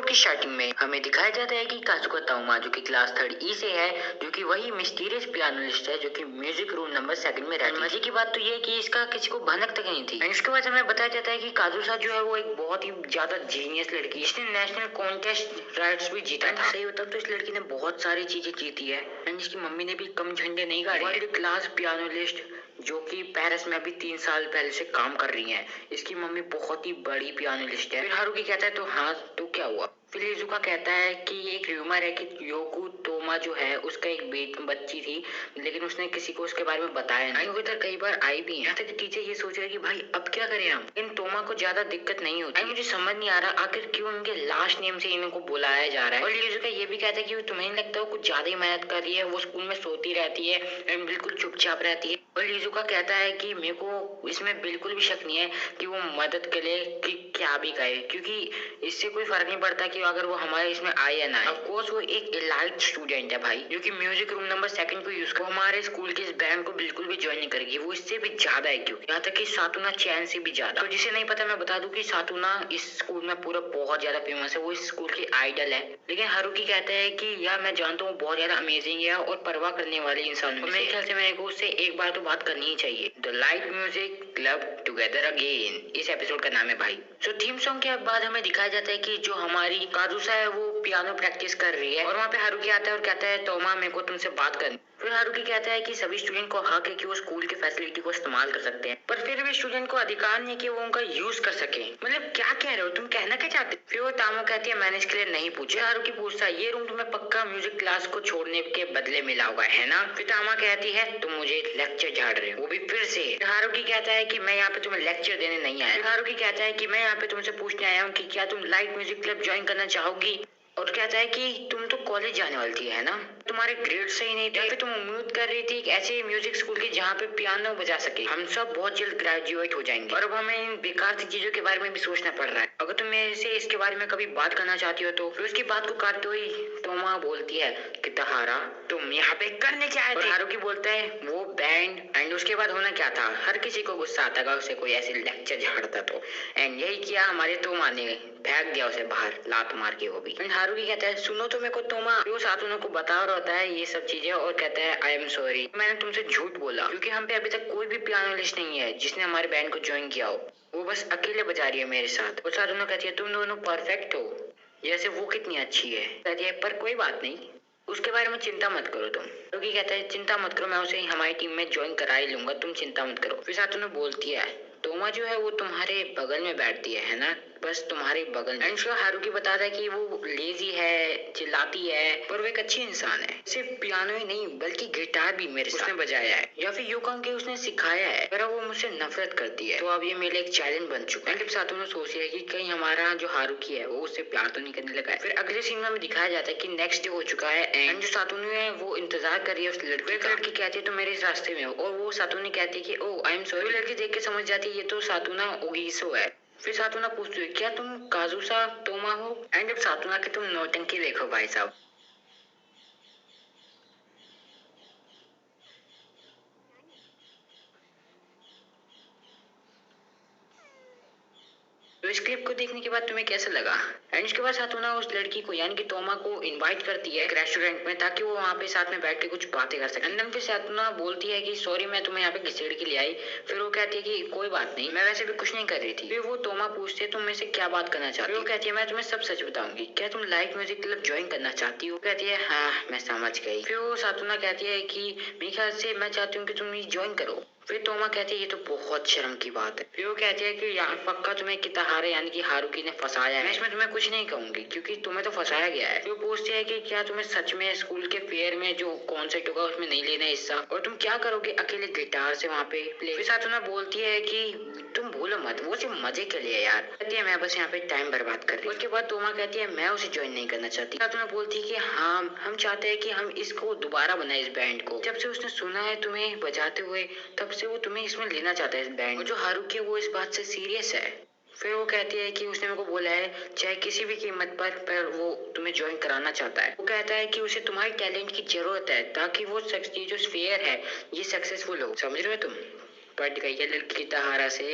की स्टार्टिंग में हमें दिखाया जाता है कि काजुका ताउमा जो कि क्लास 3 ई से है, जो कि वही मिस्टीरियस पियानोलिस्ट है जो कि म्यूजिक रूम नंबर 2 में रहती है। मजे की बात तो ये है कि इसका किसी को भनक तक नहीं थी। एंड उसके बाद हमें बताया जाता है कि काजुसा जो है वो एक बहुत ही ज्यादा जीनियस लड़की, इसने नेशनल कॉन्टेस्ट राइट्स भी जीता था। सही बताऊं तो इस लड़की ने बहुत सारी चीजें जीती है एंड इसकी मम्मी ने भी कम झंडे नहीं गाड़े। वर्ल्ड क्लास पियानोलिस्ट जो कि पेरिस में अभी 3 साल पहले से काम कर रही है। इसकी मम्मी बहुत ही बड़ी पियानोलिस्ट है। फिर हारुकी कहता है तो हाँ तो क्या हुआ। फिर इजुका कहता है कि एक र्यूमर है कि योको तोमा जो है उसका एक बच्ची थी, लेकिन उसने किसी को उसके बारे में बताया नहीं। वो इधर कई बार आई भी है। यहाँ तक टीचर ये सोच रहे कि भाई अब क्या करें हम। इन तोमा को ज्यादा दिक्कत नहीं होती। मुझे समझ नहीं आ रहा आखिर क्यों उनके लास्ट नेम से इनको बुलाया जा रहा है। और इजुका ये भी कहता है कि तुम्हें नहीं लगता वो कुछ ज्यादा ही मेहनत कर रही है, वो स्कूल में सोती रहती है एंड बिल्कुल चुपचाप रहती है। और इजुका कहता है कि मेरे को इसमें बिल्कुल भी शक नहीं है कि वो मदद के लिए कि क्या भी कहे, क्योंकि इससे कोई फर्क नहीं पड़ता कि अगर वो हमारे इसमें आए या ना आए। ऑफ कोर्स वो एक एलाइट स्टूडेंट है भाई, जो कि म्यूजिक रूम नंबर 2 को यूज कर हमारे स्कूल के इस बैंड को बिल्कुल भी ज्वाइन नहीं करेगी। वो इससे भी ज्यादा है, क्यों यहाँ तक कि सातुना चैन से भी ज्यादा। तो जिसे नहीं पता मैं बता दूं कि सातुना इस स्कूल में पूरा बहुत ज्यादा फेमस है, वो इस स्कूल की आइडल है। लेकिन हारुकी कहता है कि यार मैं जानता हूँ बहुत ज्यादा अमेजिंग है और परवाह करने वाले इंसान है। मेरे ख्याल से मेरे को उससे एक बार तो बात करनी ही चाहिए। The light music club together again इस एपिसोड का नाम है भाई। तो थीम सॉन्ग के बाद हमें दिखाया जाता है कि जो हमारी काजुसा है वो पियानो प्रैक्टिस कर रही है और वहाँ पे हारुकी आता है और कहता है तोमा मेरे को तुमसे बात करनी। फिर हारुकी कहता है कि सभी स्टूडेंट को हक है कि वो स्कूल की फैसिलिटी को इस्तेमाल कर सकते हैं, पर फिर भी स्टूडेंट को अधिकार नहीं कि वो उनका यूज कर सके। मतलब क्या कह रहे हो तुम, कहना क्या चाहते। फिर वो तामो कहती है मैंने इसके लिए नहीं पूछा। हारुकी पूछता है ये रूम तुम्हें पक्का म्यूजिक क्लास को छोड़ने के बदले मिला होगा है ना। फिर तामा कहती है तुम मुझे लेक्चर झाड़ रहे हो, वो भी फिर से। हारुकी कहता है कि मैं यहाँ पे तुम्हें लेक्चर देने नहीं आया। हारुकी कहता है कि मैं यहाँ पे तुमसे पूछने आया हूँ कि क्या तुम लाइट म्यूजिक क्लब ज्वाइन करना चाहोगी। और कहता है कि तुम तो कॉलेज जाने वाली थी है ना, तुम्हारे ग्रेड सही नहीं थे, फिर तुम उम्मीद कर रही थी एक ऐसे म्यूजिक स्कूल की जहाँ पे पियानो बजा सके। हम सब बहुत जल्द ग्रेजुएट हो जाएंगे और अब हमें इन बेकार सी चीजों के बारे में भी सोचना पड़ रहा है। अगर तुम मेरे से इसके बारे में कभी बात करना चाहती हो तो। फिर उसकी बात को काटते हुए तोमा बोलती है कि तहारा तुम यहाँ पे करने क्या आए थे। हारुकी बोलता है वो बैंड। एंड उसके बाद होना क्या था, हर किसी को गुस्सा आता है उसे कोई ऐसे लेक्चर झाड़ता तो। एंड यही किया हमारे तोमा ने, फेंक दिया उसे बाहर लात मार के। वो भी हारुकी कहता है सुनो तो मेरे को तोमा। वो सातुनो को बता रहा होता है ये सब चीजें और कहता है आई एम सॉरी, मैंने तुमसे झूठ बोला क्योंकि हम पे अभी तक कोई भी पियानोलिस्ट नहीं है जिसने हमारे बैंड को ज्वाइन किया हो। वो बस अकेले बजा रही है मेरे साथ। और सातुनो कहती है तुम दोनों परफेक्ट हो, जैसे वो कितनी अच्छी है। कहती है पर कोई बात नहीं, उसके बारे में चिंता मत करो तुम। क्योंकि कहता है चिंता मत करो, मैं उसे हमारी टीम में ज्वाइन करा ही लूंगा, तुम चिंता मत करो। फिर सातुनो बोलती है तोमा जो है वो तुम्हारे बगल में बैठती है ना, बस तुम्हारे बगल में। एंड हारुकी बताता है कि वो लेजी है, चिल्लाती है, पर वो एक अच्छी इंसान है। सिर्फ पियानो ही नहीं बल्कि गिटार भी मेरे साथ बजाया है, या फिर यूं कहूं कि उसने सिखाया है, पर वो मुझसे नफरत करती है। तो अब ये मेरे लिए एक चैलेंज बन चुका है। सातुनो सोच रही है कि कहीं हमारा जो हारुकी है वो उससे प्यार तो नहीं करने लगा है। फिर अगले सीन में दिखाया जाता है कि नेक्स्ट डे हो चुका है एंड जो सातुनो है वो इंतजार कर रही है उस लड़के का। लड़की कहती है तो मेरे इस रास्ते में हो, और वो सातुनो कहती है कि ओ आई एम सॉरी। लड़की देख के समझ जाती है ये तो सातुना ओगिसो है। फिर सातुना पूछती है क्या तुम काजुसा तोमा हो। एंड जब सातुना की तुम नौटंकी देखो भाई साहब। तो इस क्लिप को देखने के बाद तुम्हें कैसा लगा। एंड उसके बाद सातुना उस लड़की को यानी कि तोमा को इनवाइट करती है एक रेस्टोरेंट में ताकि वो वहाँ पे साथ में बैठ के कुछ बातें कर सके। एंड फिर सातुना बोलती है कि सॉरी मैं तुम्हें यहाँ पे घसीट के ले आई। फिर वो कहती है कि कोई बात नहीं, मैं वैसे भी कुछ नहीं कर रही थी। फिर वो तोमा पूछते है तुम मेरे से क्या बात करना चाहती हो। वो कहती है मैं तुम्हें सब सच बताऊंगी, क्या तुम लाइट म्यूजिक क्लब ज्वाइन करना चाहती हो। कहती है हाँ मैं समझ गई। फिर वो सातुना कहती है कि मेरे ख्याल से मैं चाहती हूँ कि तुम ज्वाइन करो। फिर तोमा कहती है ये तो बहुत शर्म की बात है। फिर वो कहती है कि यहाँ पक्का तुम्हें किताहारा यानी कि हारुकी ने फंसाया है। मैं इसमें तुम्हें कुछ नहीं कहूंगी क्योंकि तुम्हें तो फंसाया गया है। वो पूछती है कि क्या तुम्हें सच में स्कूल के फेयर में जो कॉन्सर्ट होगा उसमें नहीं लेना हिस्सा, और तुम क्या करोगे अकेले गिटार से वहाँ पे प्ले। फिर सातुना बोलती है कि तुम बोलो मत, वो सिर्फ मजे के लिए यार। कहती है मैं बस यहाँ पे टाइम बर्बाद कर रही हूँ। उसके बाद तोमा कहती है मैं उसे ज्वाइन नहीं करना चाहती। सातुना बोलती है कि हाँ हम चाहते हैं कि हम इसको दोबारा बनाए इस बैंड को। जब से उसने सुना है तुम्हें बजाते हुए तब से वो तुम्हें इसमें लेना चाहता है इस बैंड। और जो हारुकी है वो इस बात से सीरियस है। फिर वो कहती है कि उसने मेरे को बोला है चाहे किसी भी कीमत पर वो तुम्हें ज्वाइन कराना चाहता है। वो कहता है कि उसे तुम्हारे टैलेंट की जरूरत है ताकि वो ये जो फेयर है ये सक्सेसफुल हो। समझ रहे हो तुम। पट गई है लड़की तहारा से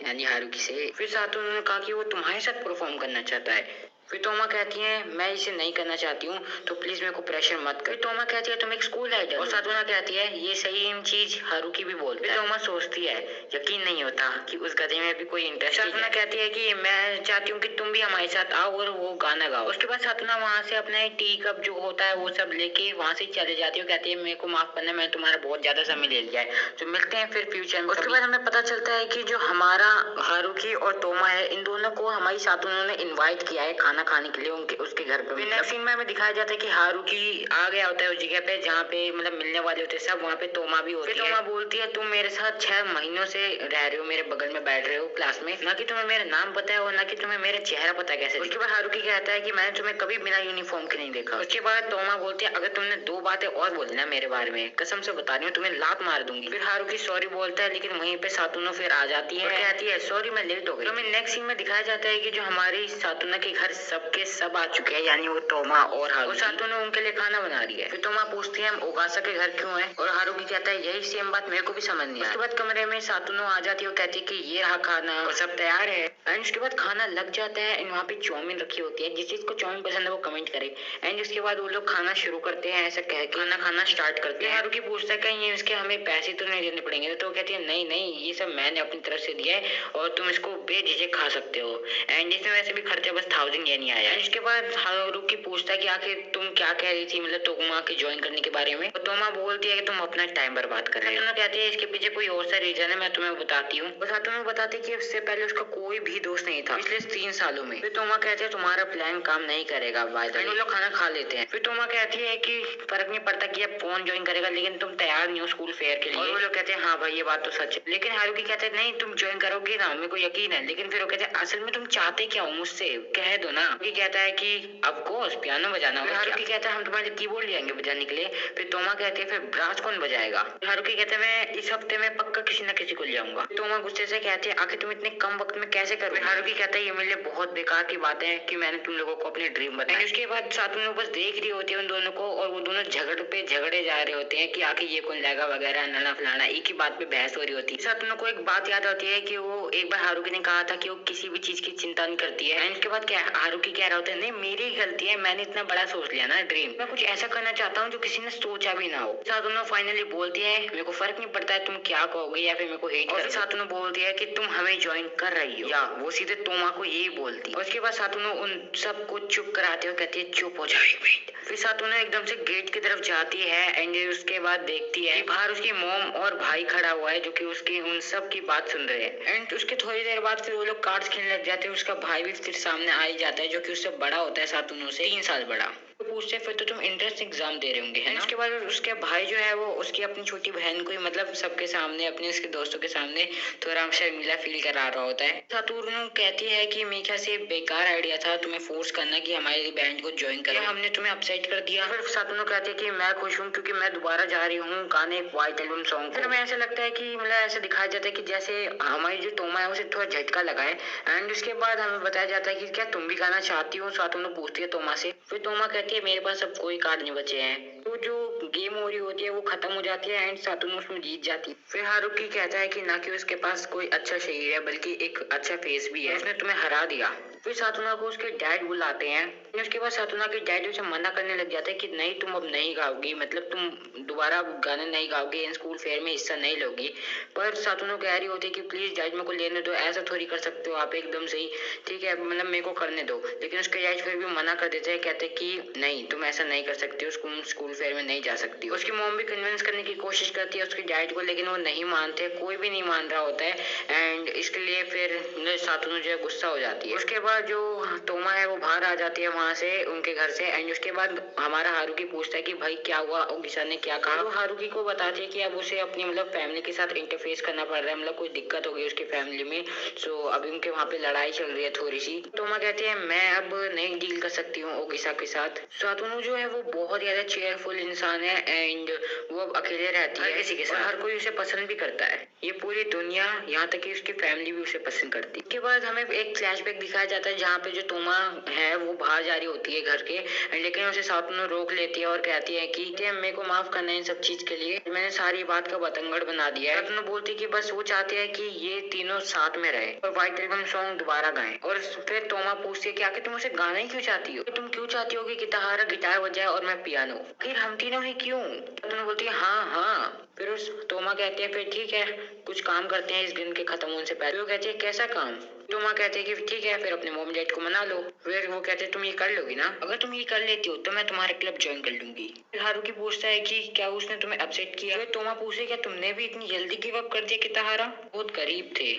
यानी हारुकी से। फिर साथ उन्होंने कहा कि वो तुम्हारे साथ परफॉर्म करना चाहता है। फिर तोमा कहती है मैं इसे नहीं करना चाहती हूँ, तो प्लीज मेरे को प्रेशर मत कर। तोमा कहती है तुम एक स्कूल आइडल। और सातुना कहती है ये सही चीज हारुकी भी बोलती है। तोमा सोचती है यकीन नहीं होता कि उस गधे में भी कोई इंटरेस्ट। सातुना कहती है कि मैं चाहती हूँ कि तुम भी हमारे साथ आओ और वो गाना गाओ। उसके बाद सातुना वहाँ से अपना टी कप जो होता है वो सब लेके वहाँ से चले जाती है। कहती है मेरे को माफ करना, मैंने तुम्हारा बहुत ज्यादा समय ले लिया है। तो मिलते हैं फिर फ्यूचर में। उसके बाद हमें पता चलता है कि जो हमारा हारुकी और तोमा है, इन दोनों को हमारी सातुना ने इनवाइट किया है खाना खाने के लिए उनके उसके घर पे। नेक्स्ट सीन में हमें दिखाया जाता है कि हारुकी आ गया होता है उस जगह पे जहाँ पे मतलब मिलने वाले होते हैं सब, वहाँ पे तोमा भी होती है। तोमा बोलती है तुम मेरे साथ 6 महीनों से रह रहे हो, मेरे बगल में बैठ रहे हो क्लास में, ना कि तुम्हें मेरा नाम पता है और ना कि तुम्हें मेरा चेहरा पता है कैसे। उसके बाद हारुकी कहता है कि मैंने तुम्हें कभी बिना यूनिफॉर्म के नहीं देखा। उसके बाद तोमा बोलती है अगर तुमने 2 बातें और बोली ना मेरे बारे में, कसम से बता रही हूँ तुम्हें लात मार दूंगी। फिर हारुकी सॉरी बोलता है, लेकिन वहीं पे सातुना फिर आ जाती है और कहती है सॉरी मैं लेट हो गई। तो हमें नेक्स्ट सीन में दिखाया जाता है कि जो हमारी सातुना के घर सबके सब आ चुके हैं, यानी वो तोमा और हारुकी। सातुना उनके लिए खाना बना रही है। फिर तोमा पूछती है हम ओगासा के घर क्यों है, और हारुकी कहता है यही सेम बात मेरे को भी समझ नहीं आई। उसके बाद कमरे में सातुना आ जाती है और कहती है कि ये रहा खाना और सब तैयार है। एंड उसके बाद खाना लग जाता है एंड वहाँ पे चाउमीन रखी होती है। जिस चीज को चाउमीन पसंद है वो कमेंट करे। एंड उसके बाद वो लोग खाना शुरू करते हैं, ऐसा कह के खाना खाना स्टार्ट करते हैं। हारुकी पूछता है कहीं इसके हमें पैसे तो नहीं देने पड़ेंगे, तो वो कहती है नहीं नहीं ये सब मैंने अपनी तरफ से दिया है और तुम इसको बेझिझक खा सकते हो। एंड इसमें वैसे भी खर्चा बस 1000 येन ही आया। इसके बाद हारुकी पूछता है कि आखिर तुम क्या कह रही थी मतलब तोमा के ज्वाइन करने के बारे में। तो तोमा बोलती है कि तुम अपना टाइम बर्बाद कर रहे हो। सातुना कहती है इसके पीछे कोई और सा रीजन है, मैं तुम्हें बताती हूँ। और सातुना बताती है कि उससे पहले उसका कोई भी दोस्त नहीं था पिछले 3 सालों में। फिर तोमा कहती है तुम्हारा प्लान काम नहीं करेगा। वो लोग खाना खा लेते हैं। फिर तोमा कहती है कि फर्क नहीं पड़ता कि अब कौन ज्वाइन करेगा, लेकिन तुम तैयार नहीं हो स्कूल फेयर के लिए। और वो लोग कहते हैं हाँ भाई ये बात तो सच है। लेकिन हारुकी कहते हैं नहीं तुम ज्वाइन करोगे ना, मेरे को यकीन है। लेकिन फिर वो कहते हैं असल में तुम चाहते क्या हो मुझसे, कह दो ना। हारुकी कहता है कि ऑफ कोर्स पियानो बजाना। हारुकी कहता है हम तुम्हारे कीबोर्ड ले आएंगे बजाने के लिए। फिर तोमा कहती है फिर ब्रास कौन बजाएगा। हारुकी कहते हैं मैं इस हफ्ते में पक्का किसी न किसी को ले आऊंगा। तोमा गुस्से से कहते हैं आखिर तुम इतने कम वक्त में कैसे करोगे। हारुकी कहता है ये मेरे लिए बहुत बेकार की बात है कि मैंने तुम लोगों को अपने ड्रीम बताया। उसके बाद सातुना बस देख रही होती है उन दोनों को और वो दोनों झगड़े जा रहे होते हैं कि आखिर ये कौन लाएगा वगैरह नाना फलाना, एक ही बात पे बहस हो रही होती है। सातुना को एक बात याद आती है कि वो एक बार हारुकी ने कहा था कि वो किसी भी चीज की चिंता नहीं करती है। एंड उसके बाद क्या हारुकी कह रहा होता है नहीं मेरी ही गलती है, मैंने इतना बड़ा सोच लिया ना ड्रीम, मैं कुछ ऐसा करना चाहता हूँ जो किसी ने सोचा भी ना हो। सातुना फाइनली बोलती है मेरे को फर्क नहीं पड़ता है तुम क्या कहोगे या फिर मेरे को हेट करोगे। सातुना बोलती है कि तुम हमें ज्वाइन कर रही हो, या वो सीधे तोमा को यही बोलती है। उसके बाद सातुना उन सबको चुप कराते हुए कहती है चुप हो जाओ एक मिनट। फिर सातुना एकदम से गेट की तरफ जाती है एंड उसके बाद देखती है कि बाहर उसकी मॉम और भाई खड़ा हुआ है जो कि उसकी उन सब की बात सुन रहे हैं। एंड उसके थोड़ी देर बाद फिर वो लोग कार्ड्स खेलने लग जाते हैं। उसका भाई भी फिर सामने आ ही जाता है जो कि उससे बड़ा होता है, सातुना से 3 साल बड़ा। तो पूछते फिर तो तुम एंट्रेंस एग्जाम दे रहे होंगे है ना। उसके बाद उसके भाई जो है वो उसकी अपनी छोटी बहन को ही मतलब सबके सामने अपने उसके दोस्तों के सामने थोड़ा शर्मिला फील करा रहा होता है। सातुना कहती है कि मेरे ख्याल से बेकार आइडिया था तुम्हें फोर्स करना कि हमारी बैंड को ज्वाइन करो, हमने तुम्हें अपसेट कर दिया। फिर सातुना कहती है कि मैं खुश हूँ क्योंकि मैं दोबारा जा रही हूँ गाने एक व्हाइट एल्बम सॉन्ग। फिर हमें ऐसा लगता है कि मतलब ऐसा दिखाया जाता है कि जैसे हमारी जो तोमा है उसे थोड़ा झटका लगा है। एंड उसके बाद हमें बताया जाता है कि क्या तुम भी गाना चाहती हो। सातुना पूछती है तोमा से। फिर तोमा कहती है मेरे पास अब कोई कार्ड नहीं बचे हैं। तो जो गेम हो रही होती है वो खत्म हो जाती है एंड सातुना उसमें जीत जाती है। फिर हारुकी कहता है कि ना कि उसके पास कोई अच्छा शरीर है बल्कि एक अच्छा फेस भी है, उसने तुम्हें हरा दिया। फिर सातुना को उसके डैड बुलाते हैं। उसके बाद सातुना के डैड उसे मना करने लग जाते हैं कि नहीं तुम अब नहीं गाओगी, मतलब तुम दोबारा गाने नहीं गाओगे, स्कूल फेयर में हिस्सा नहीं लोगी। पर सातुना कह रही होती है कि प्लीज डैड मेरे को लेने दो, ऐसा थोड़ी कर सकते हो आप एकदम से ही, ठीक है मतलब मेरे को करने दो। लेकिन उसके डैड फिर भी मना कर देते हैं, कहते कि नहीं तुम ऐसा नहीं कर सकती हो, स्कूल फेयर में नहीं जा सकती हो। उसकी मॉम भी कन्विंस करने की कोशिश करती है उसके डैड को, लेकिन वो नहीं मानते, कोई भी नहीं मान रहा होता है। एंड इसके लिए फिर सातुना जो है गुस्सा हो जाती है। उसके बाद जो तोमा है वो बाहर आ जाती है वहाँ से उनके घर से। एंड उसके बाद हमारा हारुकी पूछता है कि भाई क्या हुआ, ओगिसा ने क्या कहा। तो हारुकी को बताती है कि अब उसे अपनी मतलब फैमिली के साथ इंटरफेस करना पड़ रहा है, मतलब कोई दिक्कत हो गई उसकी फैमिली में। सो अभी उनके वहाँ पे लड़ाई चल रही है थोड़ी सी। तोमा कहती है मैं अब नहीं डील कर सकती हूँ ओगिसा के साथ। सातुना जो है वो बहुत ज्यादा चेयरफुल इंसान है एंड वो अब अकेले रहती है किसी के साथ, हर कोई उसे पसंद भी करता है, ये पूरी दुनिया यहाँ तक कि उसकी फैमिली भी उसे पसंद करती है। उसके बाद हमें एक फ्लैशबैक दिखाया जाता जाता है जहाँ पे जो तोमा है वो बाहर जा रही होती है घर के, लेकिन उसे सातों रोक लेती है और कहती है कि मेरे को माफ करना इन सब चीज के लिए, मैंने सारी बात का बतंगड़ बना दिया है। सातों बोलती कि बस वो चाहते हैं कि ये तीनों साथ में रहे और व्हाइट एल्बम सॉन्ग दोबारा गाएं। और फिर तोमा पूछती है कि आखिर तुम उसे गाना ही क्यों चाहती हो, तुम क्यों चाहती हो कि ताहारा गिटार बजाए और मैं पियानो, फिर हम तीनों ही क्यों। सातों बोलती है हाँ हाँ। फिर उस तोमा कहती है फिर ठीक है, कुछ काम करते हैं इस दिन के खत्म होने से पहले। वो कहती है कैसा काम। तोमा कहते हैं कि ठीक है, फिर अपने मॉम डैड को मना लो। फिर वो कहते हैं तुम ये कर लोगी ना, अगर तुम ये कर लेती हो तो मैं तुम्हारे क्लब ज्वाइन कर लूंगी। फिर हारुकी पूछता है कि क्या उसने तुम्हें अपसेट किया। फिर तोमा पूछे क्या तुमने भी इतनी जल्दी गिव अप कर दिया कि ताहारा, बहुत करीब थे।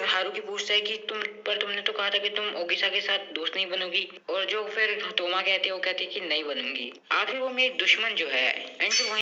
हारुकी पूछता है कि तुमने तो कहा था कि तुम ओगिसा के साथ दोस्त नहीं बनोगी, और जो फिर तोमा कहती है वो कहती है कि नहीं बनूंगी। आखिर वो मेरी दुश्मन जो है। एंड